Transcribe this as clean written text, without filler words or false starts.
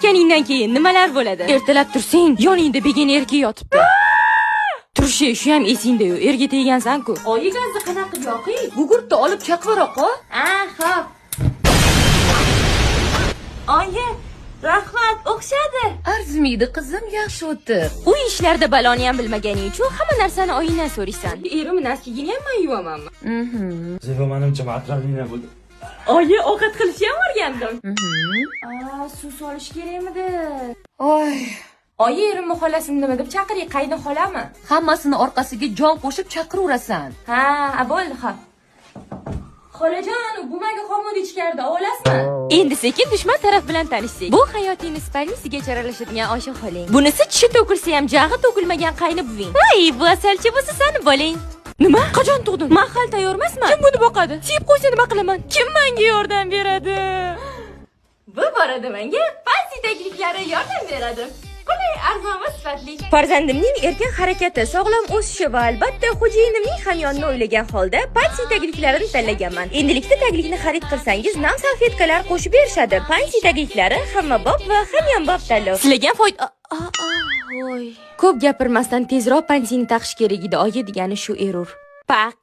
ketganingdan keyin nimalar bo'ladi? Ertalab tursang, yoningda begona erkak yotibdi. Turishi shu ham esingda-yu, erga tegansan-ku. Oyi gazni qanaqa yoqing? Gugurtni olib chaqiraq-a? Xo'p. Oyi, rahmat, o'xshadi. Arzimaydi qizim, yaxshi o'tir. U ishlarda baloni ham bilmaganing uchun hamma narsani oyingdan so'raysan. Erim naskigini ham men yuvamanmi? Zebo menimcha matralina bo'ldi. Oyi, ovqat qilishni ham o'rgandim. Suv solish kerakmidi? Oy, Oyi, erimni xolasini nima deb chaqiring, qayni xolami? hammasini orqasiga jon qo'shib chaqiraverasan. Ha, bo'ldi, ha. Xolajon, bumaga xomut ichkarida olasizmi? Endi sekin dushman taraf bilan tanishsak. Bu hayotingni spalnisigacha aralashadigan Oysha xoling. Bunisi tishi to'kilsa ham jag'i to'kilmagan qayni buving. Voy, bu asalchi bo'lsa sani bolang. Nima? Qachon tug'ding? Mahal tayyor emasman. Kim buni boqadi? Siyib qo'ysa nima qilaman? Kim menga yordam beradi? Bu borada menga pansi takliflari yordam beradi. Qulay, arzon va sifatli. Farzandimning erkin harakati, sog'lom o'sishi va albatta xo'jayinimning hamyonini o'ylagan holda pansi takliflarini tanlaganman. Endilikda taklifni xarid qilsangiz nam salfetkalar qo'shib berishadi. Pansi takliflari hammabop va hamyonbop tanlov. Sizlarga foyda Voy. Ko'p gapirmasdan tezroq pansini taqish kerak edi. Oyi degani shu erur. Paq.